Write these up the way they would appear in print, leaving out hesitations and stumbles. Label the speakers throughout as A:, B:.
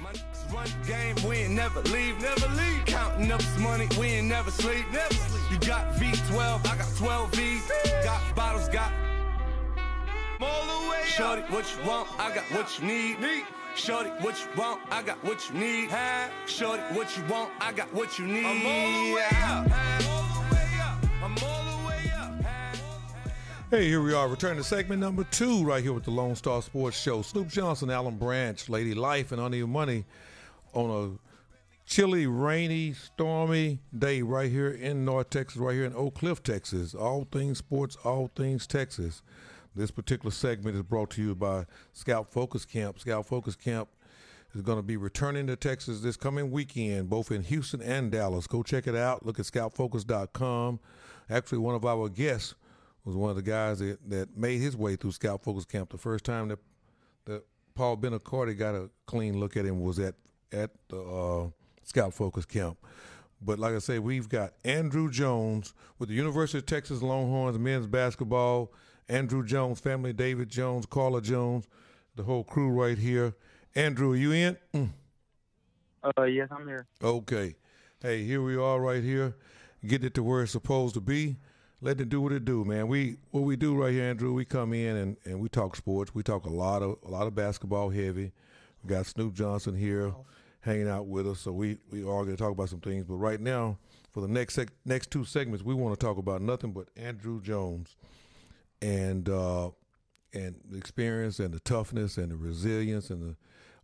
A: My niggas run game, we ain't never leave. Counting up some money, we ain't never sleep. You got V12, I got 12 V's. Got bottles, got all the way up. Shorty, what you want? I got what you need. Shorty, what you want? I got what you need. Shorty, what you want? I got what you need. I'm all the way up. I'm all the way up.
B: Hey, here we are, returning to segment number 2 right here with the Lone Star Sports Show. Snoop Johnson, Alan Branch, Lady Life, and Uneven Money on a chilly, rainy, stormy day right here in North Texas, right here in Oak Cliff, Texas. All things sports, all things Texas. This particular segment is brought to you by Scout Focus Camp. Scout Focus Camp is going to be returning to Texas this coming weekend, both in Houston and Dallas. Go check it out. Look at scoutfocus.com. Actually, one of our guests was one of the guys that made his way through Scout Focus Camp. The first time that Paul Benacardi got a clean look at him was at the Scout Focus Camp. But like I say, we've got Andrew Jones with the University of Texas Longhorns men's basketball. Andrew Jones' family, David Jones, Carla Jones, the whole crew right here. Andrew, are you in?
C: Yes, I'm here.
B: Okay. Hey, here we are right here. Getting it to where it's supposed to be. Let it do what it do, man. What we do right here, Andrew, we come in and we talk sports. We talk a lot of basketball heavy. We got Snoop Johnson here hanging out with us, so we are going to talk about some things. But right now, for the next 2 segments, we want to talk about nothing but Andrew Jones and the experience and the toughness and the resilience and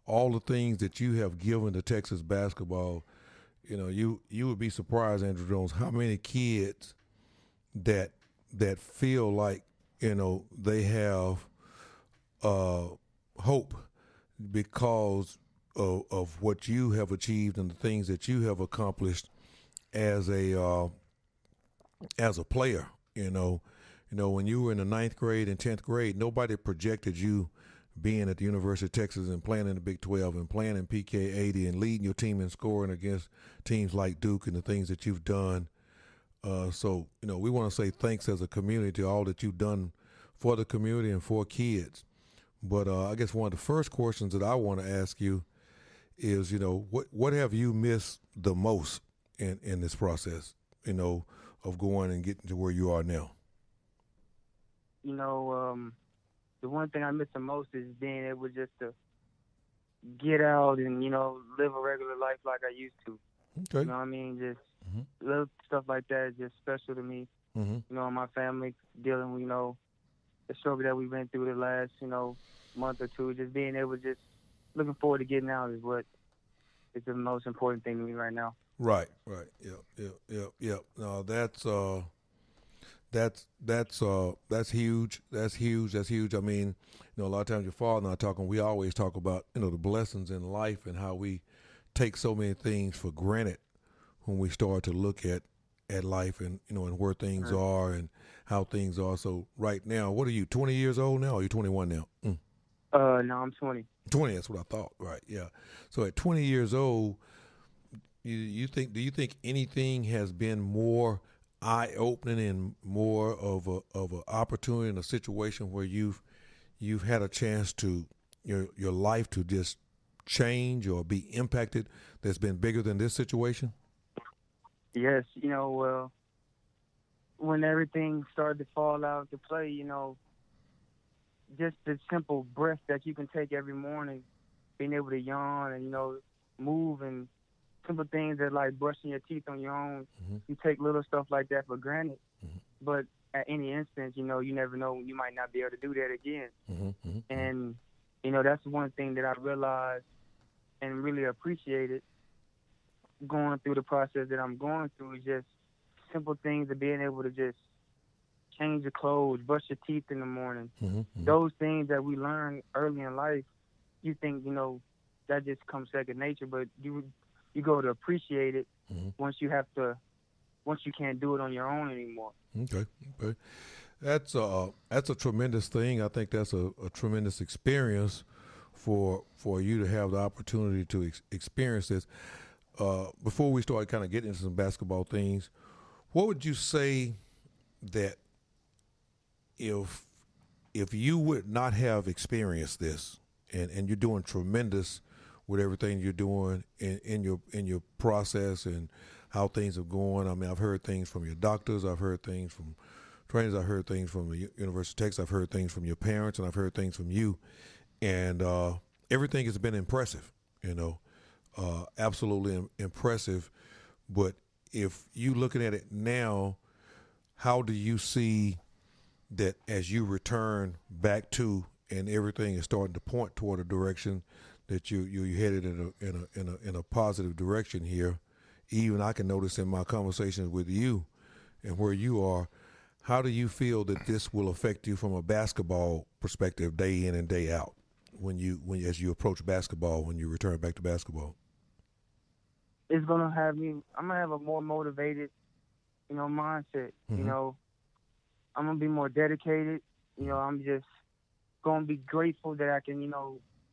B: all the things that you have given to Texas basketball. You know, you would be surprised, Andrew Jones, how many kids that feel like, you know, they have hope because of what you have achieved and the things that you have accomplished as a player. You know, when you were in the 9th grade and 10th grade, nobody projected you being at the University of Texas and playing in the Big 12 and playing in PK 80 and leading your team in scoring against teams like Duke and the things that you've done. So, you know, we want to say thanks as a community to all that you've done for the community and for kids. But I guess one of the first questions that I want to ask you is, you know, what have you missed the most in this process, you know, of going and getting to where you are now?
C: You know, the one thing I miss the most is being able just to get out and, you know, live a regular life like I used to.
B: Okay.
C: You know what I mean? Just little stuff like that is just special to me. You know, my family dealing with, you know, the struggle that we went through the last, you know, month or two. Just being able to just looking forward to getting out is what is the most important thing to me right now.
B: Right. Yep. No, that's huge. That's huge. I mean, you know, a lot of times your father and I talking, we always talk about, you know, the blessings in life and how we take so many things for granted when we start to look at life and, you know, and where things are and how things are. So right now, what are you, 20 years old now or are you 21 now?
C: No, I'm 20.
B: 20, that's what I thought. Right, yeah. So at 20 years old, do you think anything has been more eye-opening and more of a opportunity in a situation where you've had a chance to your life to just change or be impacted that's been bigger than this situation?
C: Yes, you know, when everything started to fall out to play, you know, just the simple breath that you can take every morning, being able to yawn and, you know, move and simple things that like brushing your teeth on your own. You take little stuff like that for granted. But at any instance, you know, you never know when you might not be able to do that again. And, you know, that's one thing that I realized and really appreciated going through the process that I'm going through is just simple things of being able to just change your clothes, brush your teeth in the morning. Those things that we learn early in life, you think, you know, that just comes second nature, but you go to appreciate it once you can't do it on your own anymore. Okay.
B: That's a tremendous thing. I think that's a tremendous experience for you to have the opportunity to experience this. Before we start kind of getting into some basketball things, what would you say that if you would not have experienced this, and you're doing tremendous with everything you're doing in your process and how things are going. I mean, I've heard things from your doctors. I've heard things from trainers. I've heard things from the University of Texas. I've heard things from your parents, and I've heard things from you. And everything has been impressive, absolutely impressive. But if you looking at it now, how do you see that as you return back to, and everything is starting to point toward a direction that you're headed in a positive direction here? Even I can notice in my conversations with you and where you are, how do you feel that this will affect you from a basketball perspective, day in and day out, as you approach basketball, when you return back to basketball?
C: It's gonna have me. I'm gonna have a more motivated, mindset.
B: Mm-hmm.
C: I'm gonna be more dedicated. I'm just gonna be grateful that I can,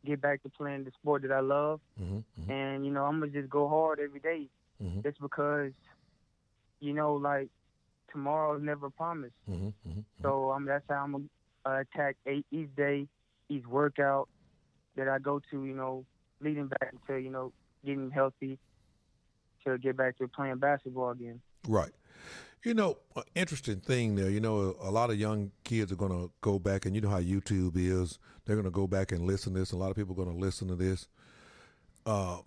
C: get back to playing the sport that I love.
B: Mm-hmm.
C: And I'm gonna just go hard every day,
B: Mm-hmm.
C: just because, like tomorrow is never promised.
B: Mm-hmm. Mm-hmm.
C: So that's how I'm gonna attack each day, each workout that I go to. Leading back to getting healthy to get back to playing basketball again.
B: Right. An interesting thing there, a lot of young kids are going to go back, and you know how YouTube is. They're going to go back and listen to this. A lot of people are going to listen to this. A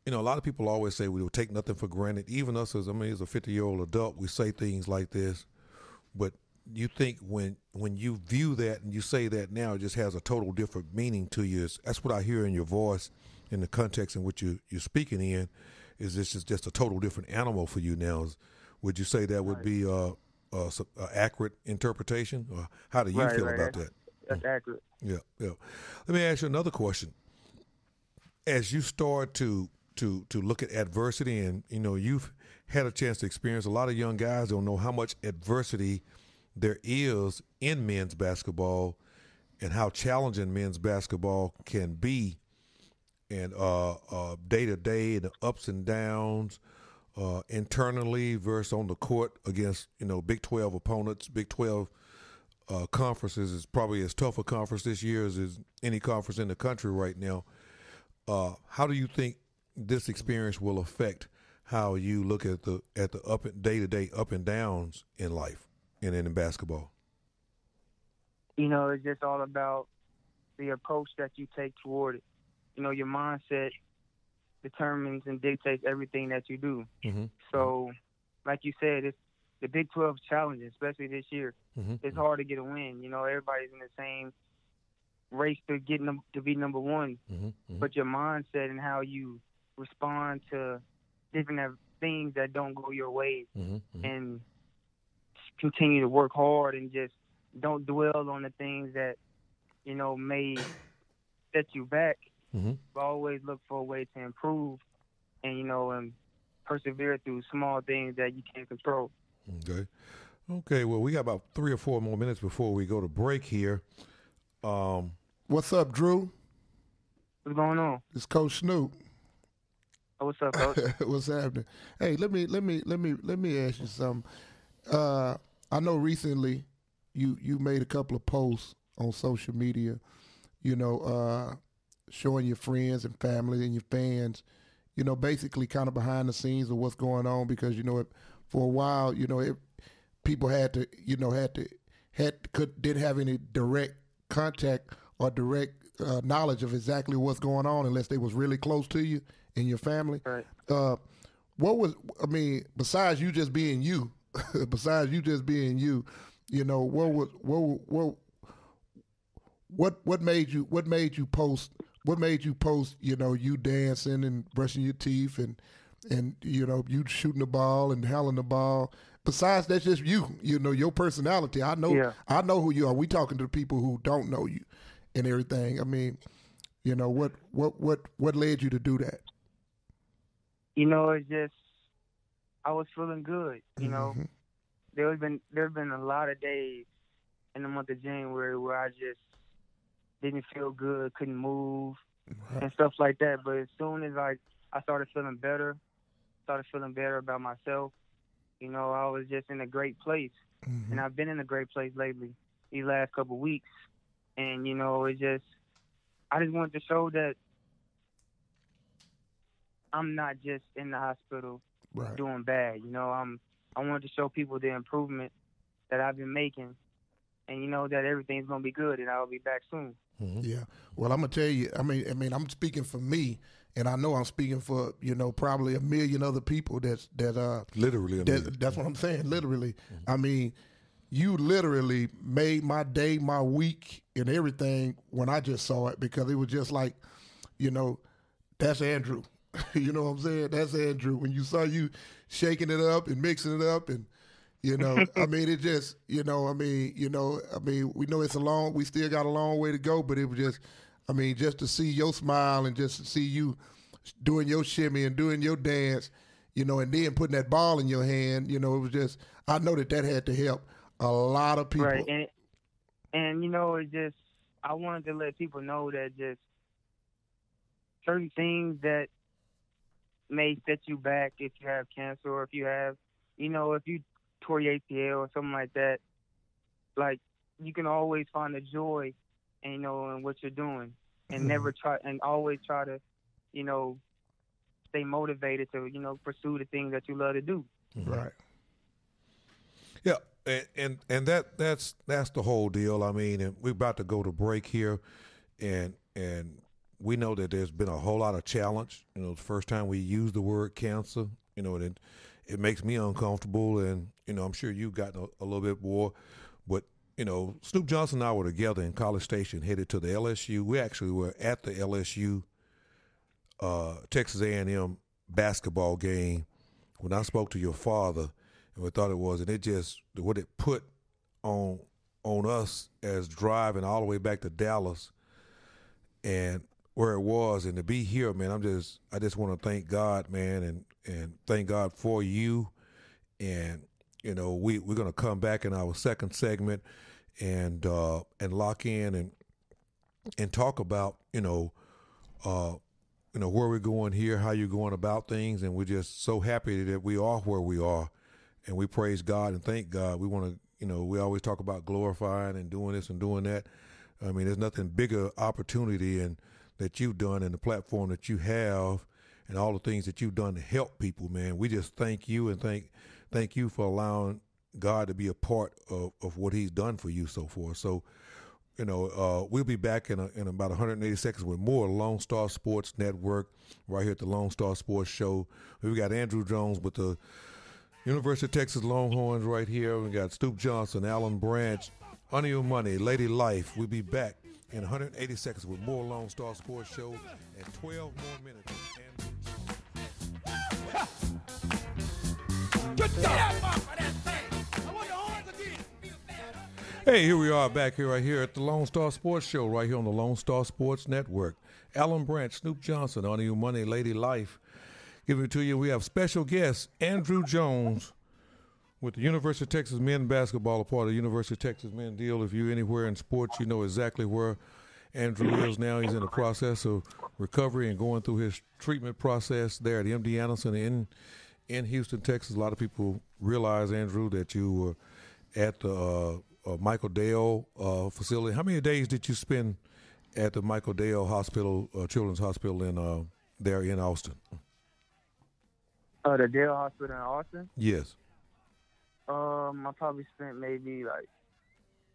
B: lot of people always say we will take nothing for granted. Even us as a 50-year-old adult, we say things like this. But you think when you view that and you say that now, it just has a total different meaning to you. That's what I hear in your voice, in the context in which you're speaking in. Is this is just a total different animal for you now? Would you say that would be a accurate interpretation, or how do you feel about that?
C: That's accurate.
B: Yeah. Let me ask you another question. As you start to look at adversity, and you've had a chance to experience, a lot of young guys don't know how much adversity there is in men's basketball, and how challenging men's basketball can be, and day to day, the ups and downs. Internally versus on the court against Big 12 opponents. Big 12 conferences is probably as tough a conference this year as any conference in the country right now. How do you think this experience will affect how you look at the day-to-day up and downs in life and in basketball?
C: It's just all about the approach that you take toward it. Your mindset determines and dictates everything that you do.
B: Mm-hmm.
C: So, like you said, it's the Big 12 challenge, especially this year.
B: Mm-hmm.
C: It's hard to get a win. Everybody's in the same race to be number one.
B: Mm-hmm. Mm-hmm.
C: But your mindset and how you respond to different things that don't go your way,
B: mm-hmm. Mm-hmm.
C: and continue to work hard and just don't dwell on the things that may set you back.
B: Mm-hmm.
C: But always look for a way to improve and persevere through small things that you can't control.
B: Okay, well, we got about 3 or 4 more minutes before we go to break here.
D: What's up, Drew?
C: What's going on?
D: It's Coach Snoop.
C: Oh, what's up, Coach?
D: What's happening? Hey, let me ask you something. I know recently you made a couple of posts on social media, showing your friends and family and your fans, basically kind of behind the scenes of what's going on, because for a while, people didn't have any direct contact or direct knowledge of exactly what's going on unless they was really close to you and your family.
C: Right.
D: Besides you just being you, what made you post? What made you post? You dancing and brushing your teeth and you shooting the ball and handling the ball. Besides, that's just you. Your personality. I know.
C: Yeah.
D: I know who you are. We talking to the people who don't know you and everything. What led you to do that?
C: It's just I was feeling good.
D: Mm-hmm.
C: There's been a lot of days in the month of January where I just didn't feel good, couldn't move, and stuff like that. But as soon as I started feeling better about myself, I was just in a great place.
D: Mm-hmm.
C: And I've been in a great place lately, these last couple of weeks. And, I just wanted to show that I'm not just in the hospital
D: Right.
C: doing bad. I wanted to show people the improvement that I've been making, and that everything's gonna be good, and I'll be back soon.
B: Mm-hmm.
D: Yeah. Well, I'm gonna tell you. I mean, I'm speaking for me, and I know I'm speaking for probably a million other people.
B: Literally,
D: that's what I'm saying. Literally, I mean, you literally made my day, my week, and everything when I just saw it, because it was just like, that's Andrew. You know what I'm saying? That's Andrew. When you saw you shaking it up and mixing it up, and I mean, it just, we know we still got a long way to go, but it was just, just to see your smile and just to see you doing your shimmy and doing your dance, and then putting that ball in your hand, it was just, I know that had to help a lot of people.
C: Right, and it just, I wanted to let people know that just certain things that may set you back if you have cancer, or if you have, if you tore your ACL or something like that, like, you can always find the joy, in what you're doing, and always try to, stay motivated to, pursue the things that you love to do.
D: Right.
B: Yeah, and that's the whole deal. I mean, and we're about to go to break here, and we know that there's been a whole lot of challenge. The first time we use the word cancer, and it makes me uncomfortable, and I'm sure you've gotten a little bit more. But Snoop Johnson and I were together in College Station, headed to the LSU. We actually were at the LSU Texas A&M basketball game when I spoke to your father, and we thought it was, and it just what it put on us as driving all the way back to Dallas, and where it was, and to be here, man, I just want to thank God, man, and thank God for you. And we're gonna come back in our second segment and lock in and talk about where we're going here, how you're going about things, and we're just so happy that we are where we are, and we praise God and thank God. We want to, we always talk about glorifying and doing this and doing that. I mean, there's nothing bigger opportunity and that you've done and the platform that you have and all the things that you've done to help people, man. We just thank you and thank you for allowing God to be a part of what he's done for you so forth. So, we'll be back in about 180 seconds with more Lonestar Sports Network right here at the Lonestar Sports Show. We've got Andrew Jones with the University of Texas Longhorns right here. We got Snoop Johnson, Alan Branch, Honey Your Money, Lady Life. We'll be back in 180 seconds with more Lonestar Sports Show and 12 more minutes. Hey, here we are back here right here at the Lonestar Sports Show right here on the Lonestar Sports Network. Alan Branch, Snoop Johnson, Honey Your Money, Lady Life. Giving it to you, we have special guest Andrew Jones with the University of Texas men basketball, a part of the University of Texas men deal. If you're anywhere in sports, you know exactly where Andrew is now. He's in the process of recovery and going through his treatment process there at MD Anderson in Houston, Texas. A lot of people realize, Andrew, that you were at the Michael Dale facility. How many days did you spend at the Michael Dale Hospital, Children's Hospital in there in Austin?
C: The Dale Hospital in Austin?
B: Yes.
C: I probably spent maybe like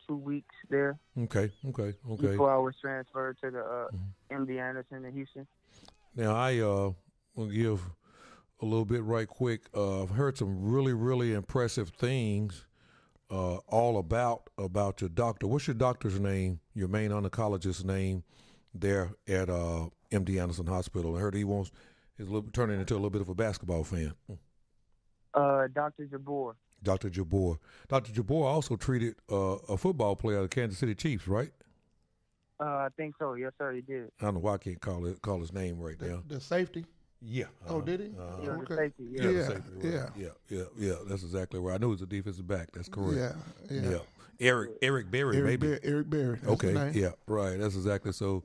C: 2 weeks there.
B: Okay.
C: Before I was transferred to the MD Anderson in Houston.
B: Now, I will give a little bit right quick. I've heard some really, really impressive things all about your doctor. What's your doctor's name, your main oncologist's name there at MD Anderson Hospital? I heard he's turning into a little bit of a basketball fan.
C: Dr. Jabor.
B: Dr. Jabor. Dr. Jabor also treated a football player of the Kansas City Chiefs, right?
C: I think so. Yes, sir, he did.
B: I don't know why I can't call his name right now.
D: The safety?
B: Yeah.
D: Oh, did he?
C: The safety.
B: Yeah. The safety, right. Yeah. That's exactly right. I knew he was a defensive back. That's correct. Yeah. Eric Berry, maybe.
D: Eric Berry. That's
B: okay.
D: his name.
B: Yeah. Right. That's exactly. So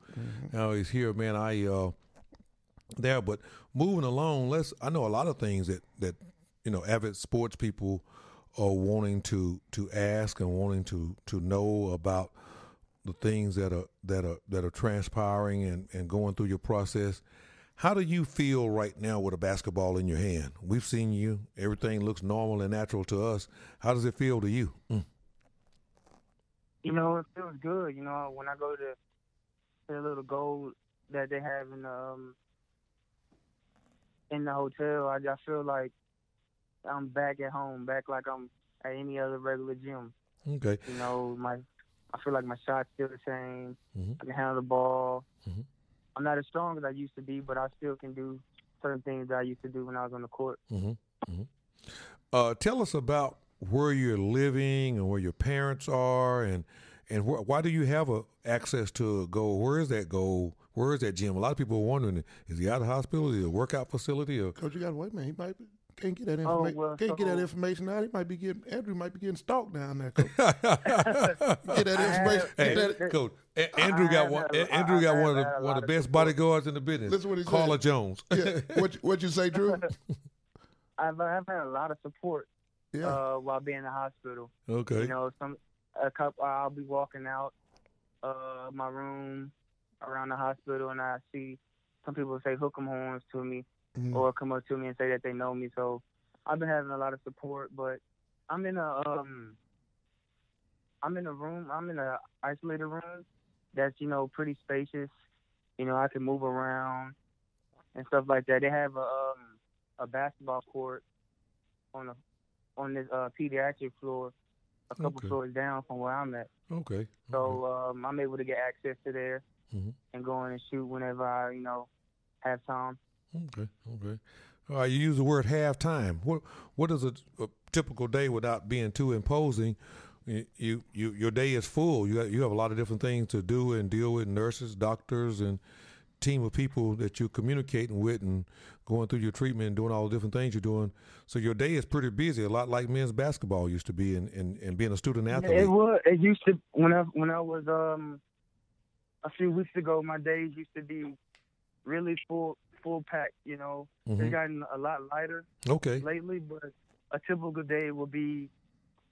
B: now he's here, man. There, but moving along. I know a lot of things that avid sports people are wanting to ask and wanting to know about the things that are transpiring and going through your process. How do you feel right now with a basketball in your hand? We've seen you. Everything looks normal and natural to us. How does it feel to you?
C: You know, it feels good. You know, when I go to the little goal that they have in the hotel, I just feel like I'm back at home, back like I'm at any other regular gym.
B: Okay.
C: You know, I feel like my shot's still the same.
B: Mm-hmm.
C: I can handle the ball.
B: Mm-hmm.
C: I'm not as strong as I used to be, but I still can do certain things that I used to do when I was on the court.
B: Mm-hmm. Mm-hmm. Tell us about where you're living and where your parents are, and why do you have access to a goal? Where is that goal? Where is that gym? A lot of people are wondering: is he out of hospital? Is it a workout facility? Or
D: Coach, you got to wait, man. He might can't get that information. Can't get that information out. Andrew might be getting stalked down there, Coach. Get that information.
B: Coach, Andrew got one. Andrew got one of the best bodyguards in the business.
D: Listen what he
B: Carla
D: said.
B: Jones.
D: Yeah. What you say, Drew?
C: I've had a lot of support.
D: Yeah.
C: While being in the hospital.
B: Okay.
C: You know, I'll be walking out my room around the hospital, and I see some people say hook 'em horns to me, or come up to me and say that they know me. So I've been having a lot of support, but I'm in a isolated room that's, you know, pretty spacious. You know, I can move around and stuff like that. They have a basketball court on this pediatric floor, a couple floors down from where I'm at.
B: Okay.
C: So I'm able to get access to there and go in and shoot whenever I, you know, have time.
B: Okay. You use the word halftime. What is a typical day without being too imposing? Your day is full. You have a lot of different things to do and deal with: nurses, doctors, and team of people that you're communicating with and going through your treatment and doing all the different things you're doing. So your day is pretty busy, a lot like men's basketball used to be, and being a student athlete.
C: It was. It used to when I was a few weeks ago. My days used to be really full packed. You know, They've gotten a lot lighter.
B: Okay.
C: Lately, but a typical day will be,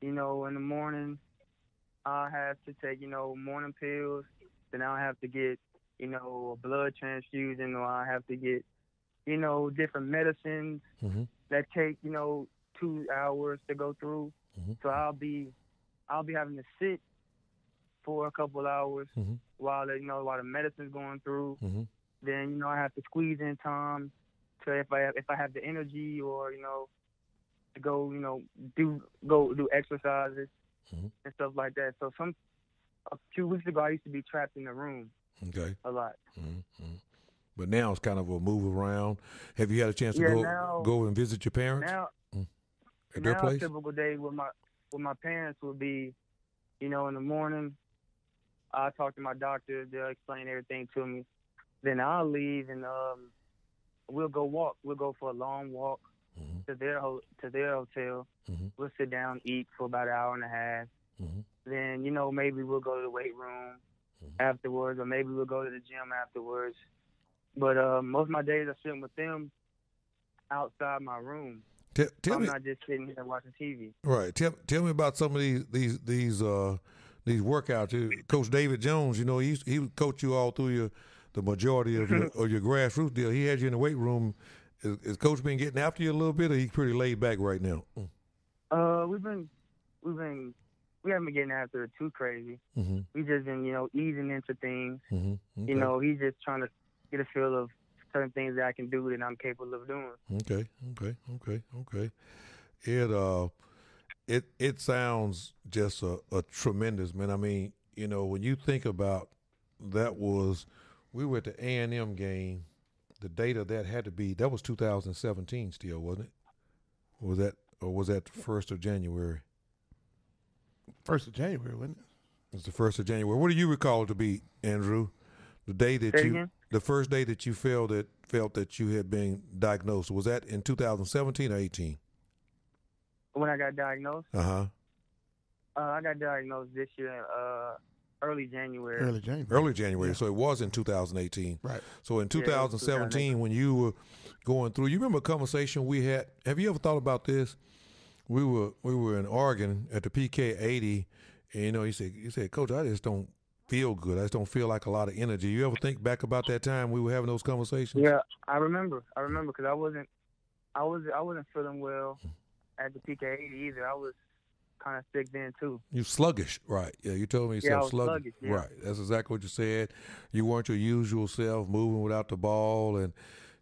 C: you know, in the morning I have to take, you know, morning pills. Then I'll have to get, you know, a blood transfusion, or I have to get, you know, different medicines that take, you know, 2 hours to go through. So I'll be having to sit for a couple hours while the medicine's going through. Then, you know, I have to squeeze in time to if I have the energy, or, you know, to go, you know, do exercises and stuff like that. So a few weeks ago I used to be trapped in the room.
B: Okay.
C: A lot.
B: But now it's kind of a move around. Have you had a chance to go and visit your parents at their place?
C: A typical day with my parents would be, you know, in the morning, I'll talk to my doctor. They'll explain everything to me. Then I'll leave and we'll go walk. We'll go for a long walk to their hotel. We'll sit down, eat for about an hour and a half. Then, you know, maybe we'll go to the weight room afterwards, or maybe we'll go to the gym afterwards. But most of my days I spend with them outside my room. I'm not just sitting here watching TV.
B: Right. Tell me about some of these workouts. Coach David Jones, you know, he would coach you all through the majority of your grassroots deal. He had you in the weight room. Is Coach been getting after you a little bit, or he's pretty laid back right now?
C: We haven't been getting after it too crazy. We just been, you know, easing into things.
B: Okay.
C: You know, he's just trying to get a feel of certain things that I can do that I'm capable of doing. Okay.
B: It sounds just a tremendous, man. I mean, you know, when you think about we were at the A&M game. The date of that had to be, that was 2017 still, wasn't it? Or was that the 1st of January?
D: 1st of January, wasn't it?
B: It was the 1st of January. What do you recall it to be, Andrew? The day that the first day that you felt that you had been diagnosed, was that in 2017 or 18?
C: When I got diagnosed? I got diagnosed this year, early January.
B: Early January. Yeah. So it was in 2018.
D: Right.
B: So in 2017, when you were going through, you remember a conversation we had? Have you ever thought about this? We were in Oregon at the PK 80, and you know, he said, Coach, I just don't feel good. I just don't feel like a lot of energy. You ever think back about that time we were having those conversations?
C: Yeah, I remember because I wasn't feeling well at the peak of 80 either. I was kind of sick then too.
B: You sluggish, right? Yeah, you told me
C: I
B: yourself
C: was sluggish. Yeah.
B: Right, that's exactly what you said. You weren't your usual self, moving without the ball, and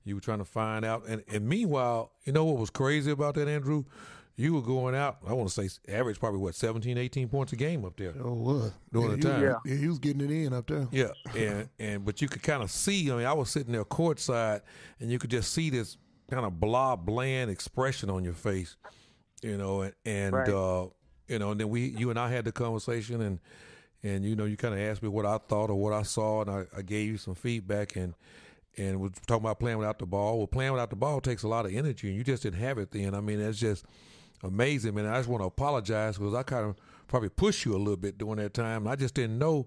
B: you were trying to find out. And meanwhile, you know what was crazy about that, Andrew? You were going out, I want to say average probably, 17, 18 points a game up there.
D: Oh, what?
B: During the time.
D: Yeah, he was getting it in up there.
B: Yeah, but you could kind of see, I was sitting there courtside, and you could just see this kind of bland expression on your face, and
C: Right.
B: and then you and I had the conversation, and you kind of asked me what I thought or what I saw, and I gave you some feedback, and we're talking about playing without the ball. Well, playing without the ball takes a lot of energy, and you just didn't have it then. I mean, it's just amazing, man. I just want to apologize because I kind of probably pushed you a little bit during that time, and I just didn't know.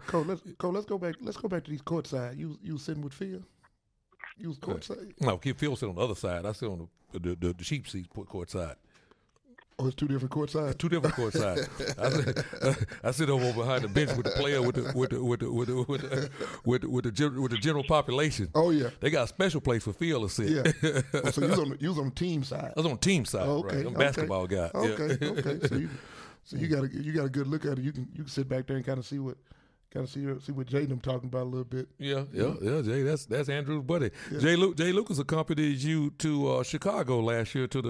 D: Cole, let's go back. Let's go back to these courtside. You was sitting with Phil. You was courtside.
B: No, Phil sit on the other side. I sit on the sheep seats, courtside.
D: Oh, it's two different courtsides.
B: Two different courtsides. I sit over behind the bench with the player with the general population.
D: Oh yeah,
B: they got a special place for Phil to sit.
D: Yeah. Oh, so you was on the team side.
B: I was on the team side.
D: Oh, okay,
B: right? I'm a basketball guy.
D: Okay, okay. So you got a good look at it. You can sit back there and kind of see what Jaden talking about a little bit.
B: Yeah. Jay, that's Andrew's buddy. Yeah. Jay Lucas accompanied you to Chicago last year to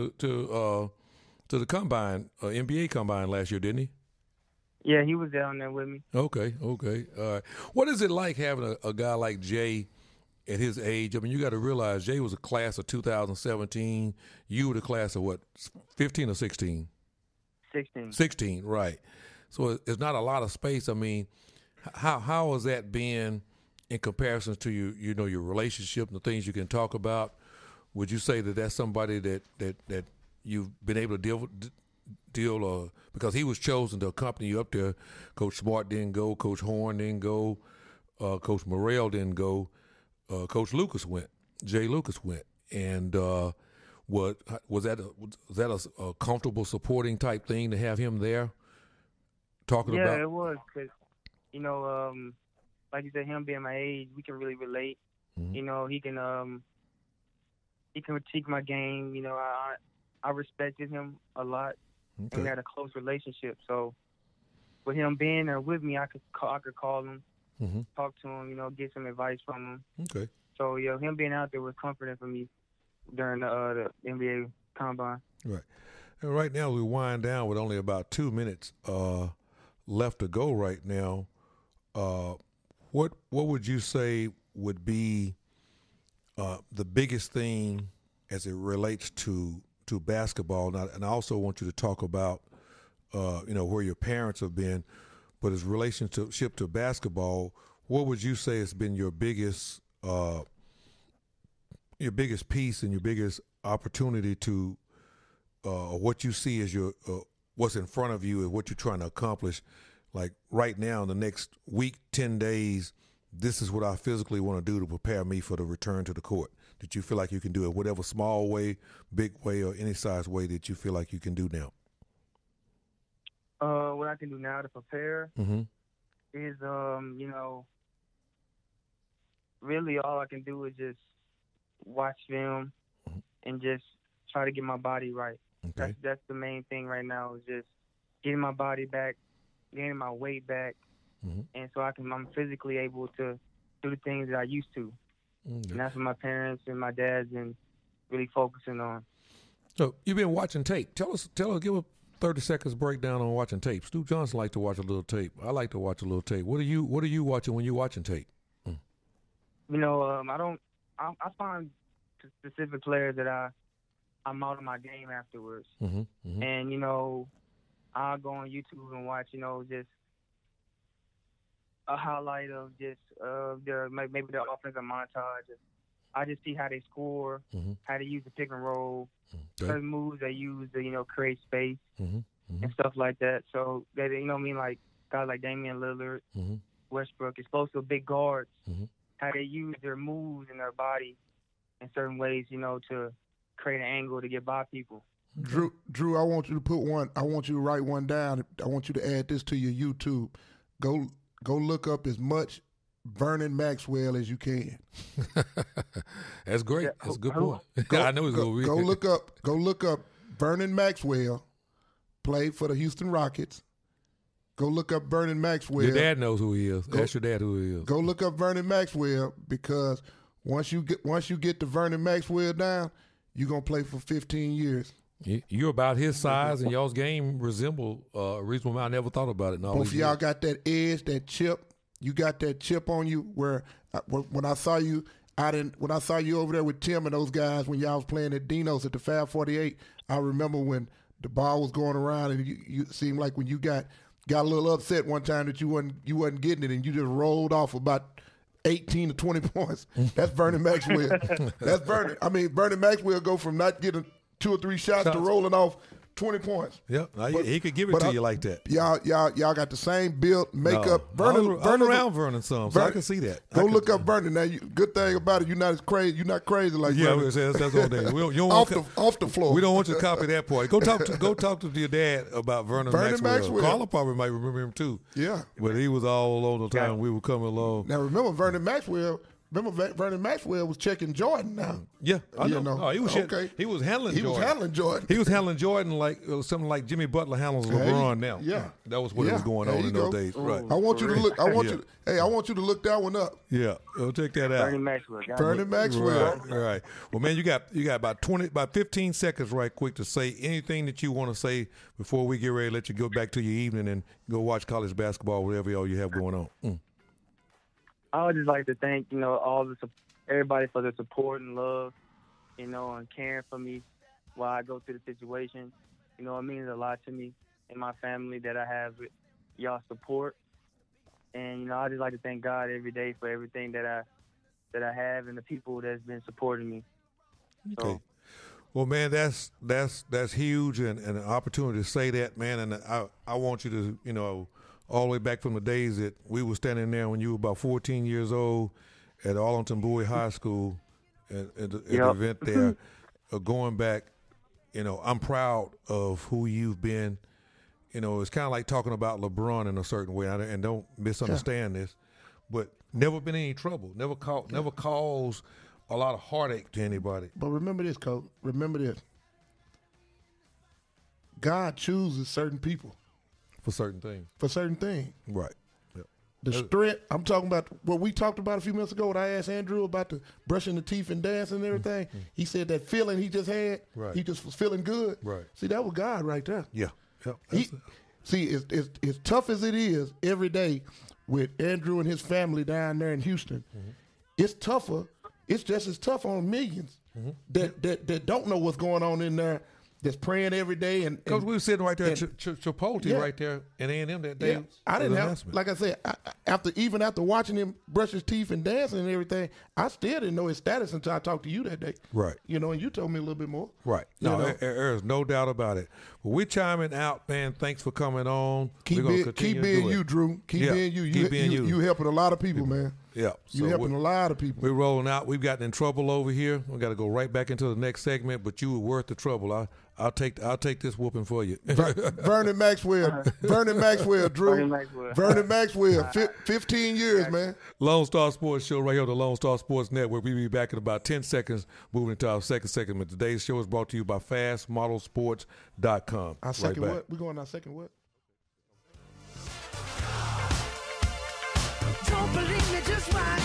B: the combine, NBA combine last year, didn't he?
C: Yeah, he was down there with me.
B: Okay. All right. What is it like having a guy like Jay at his age? I mean, you got to realize Jay was a class of 2017. You were the class of what, 15 or 16?
C: 16.
B: 16, right. So it's not a lot of space. I mean, how has that been in comparison to your relationship and the things you can talk about? Would you say that that's somebody that you've been able to deal because he was chosen to accompany you up there? Coach Smart didn't go, Coach Horn didn't go, Coach Morrell didn't go, Coach Lucas went, Jay Lucas went, and was that a comfortable supporting type thing to have him there talking about?
C: Yeah, it was because like you said, him being my age, we can really relate. Mm-hmm. He can critique my game. I respected him a lot, and we had a close relationship. So, with him being there with me, I could call him, mm-hmm. talk to him, get some advice from him.
B: Okay.
C: So, him being out there was comforting for me during the NBA combine.
B: Right. And right now we wind down with only about 2 minutes left to go. Right now, what would you say would be the biggest thing as it relates to basketball? And I also want you to talk about, where your parents have been, but as relationship to basketball, what would you say has been your biggest piece and your biggest opportunity to, what you see as your, what's in front of you and what you're trying to accomplish? Like right now, in the next week, 10 days, this is what I physically want to do to prepare me for the return to the court. That you feel like you can do it, whatever small way, big way, or any size way that you feel like you can do now?
C: What I can do now to prepare
B: mm-hmm.
C: is, really all I can do is just watch film mm-hmm. and just try to get my body right.
B: Okay.
C: That's the main thing right now is just getting my body back, getting my weight back, mm-hmm. and so I'm physically able to do the things that I used to. Mm-hmm. And that's what my parents and my dad's been really focusing on.
B: So you've been watching tape. Tell us, give a 30 seconds breakdown on watching tape. Stu Johnson likes to watch a little tape. I like to watch a little tape. What are you watching when you're watching tape?
C: I find specific players that I'm out of my game afterwards.
B: Mm-hmm. Mm-hmm.
C: And, I'll go on YouTube and watch, just a highlight of just maybe their offensive montage. I just see how they score, mm-hmm. how they use the pick and roll, certain moves they use to, create space
B: mm-hmm. Mm-hmm.
C: and stuff like that. So, that like guys like Damian Lillard,
B: mm-hmm.
C: Westbrook, explosive big guards,
B: mm-hmm.
C: how they use their moves and their body in certain ways, to create an angle to get by people.
D: Drew, I want you to write one down. I want you to add this to your YouTube. Go go look up as much Vernon Maxwell as you can.
B: That's great.
C: Yeah,
B: That's a good
C: who-
B: point. I know it's going to be.
D: Go look up Vernon Maxwell, played for the Houston Rockets. Go look up Vernon Maxwell.
B: Your dad knows who he is. Ask your dad who he is.
D: Go look up Vernon Maxwell, because once you get the Vernon Maxwell down, you're gonna play for 15 years.
B: You're about his size, and y'all's game resemble a reasonable amount. I never thought about it.
D: Both of y'all got that edge, that chip. You got that chip on you. Where when I saw you, when I saw you over there with Tim and those guys when y'all was playing at Dino's at the Fab 48. I remember when the ball was going around, and you seemed like when you got a little upset one time that you wasn't getting it, and you just rolled off about 18 to 20 points. That's Vernon Maxwell. That's Vernon. I mean, Vernon Maxwell go from not getting 2 or 3 shots to rolling off 20 points.
B: Yep, he could give it to you like that.
D: Y'all got the same build, makeup.
B: No. I'm around Vernon some, so I can see that.
D: Go look up Vernon. Now, good thing about it, you're not as crazy. You're not crazy like Vernon.
B: Yeah, that's all day.
D: Off the floor.
B: We don't want you to copy that part. Go talk to your dad about Vernon Maxwell. Carla probably might remember him too.
D: Yeah,
B: but he was all alone the time we were coming along.
D: Now remember Vernon Maxwell. Vernon Maxwell was checking Jordan now.
B: Yeah, I know. Oh, he was
D: okay.
B: He was handling Jordan.
D: He was handling
B: Jordan like something like Jimmy Butler handles LeBron now.
D: Yeah,
B: that was what was going on in those days. Right.
D: I want you to look. I want you to look that one up.
B: Yeah, go check that out.
C: Vernon Maxwell.
B: Right. Well, man, you got about 15 seconds, right quick, to say anything that you want to say before we get ready to let you go back to your evening and go watch college basketball, whatever all you have going on.
C: I would just like to thank, everybody for the support and love, and caring for me while I go through the situation. It means a lot to me and my family that I have y'all support. And, I just like to thank God every day for everything that I have and the people that's been supporting me.
B: Okay.
C: So,
B: well, man, that's huge and an opportunity to say that, man. And I want you to, all the way back from the days that we were standing there when you were about 14 years old at Arlington Bowie High School at the event there, going back, I'm proud of who you've been. It's kind of like talking about LeBron in a certain way, and don't misunderstand this, but never been in any trouble, never caused a lot of heartache to anybody.
D: But remember this, Coach. Remember this. God chooses certain people.
B: For certain things. Right. Yep.
D: The strength, I'm talking about what we talked about a few minutes ago when I asked Andrew about the brushing the teeth and dancing and everything. Mm-hmm. He said that feeling he just had, he just was feeling good.
B: Right.
D: See, that was God right there.
B: Yeah. Yep.
D: See, as tough as it is every day with Andrew and his family down there in Houston, it's tougher. It's just as tough on millions that don't know what's going on in there. That's praying every day,
B: because we were sitting right there at Chipotle right there in A&M that day.
D: Yeah. I didn't have, like I said, after watching him brush his teeth and dancing and everything, I still didn't know his status until I talked to you that day.
B: Right.
D: And you told me a little bit more.
B: Right. No, there's no doubt about it. Well, we're chiming out, man. Thanks for coming on.
D: Keep being you, Drew. Keep being you.
B: Keep being you.
D: You helping a lot of people, man.
B: Yeah.
D: You're helping a lot of people.
B: We're rolling out. We've gotten in trouble over here. We got to go right back into the next segment, but you were worth the trouble. I'll take this whooping for you.
D: Vernon Maxwell, Drew. Vernon Maxwell, 15 years, man.
B: Lone Star Sports Show right here on the Lone Star Sports Network. We'll be back in about 10 seconds, moving into our second segment. Today's show is brought to you by FastModelSports.com.
D: Our second what? We're going our second what?
E: Don't believe me, just watch.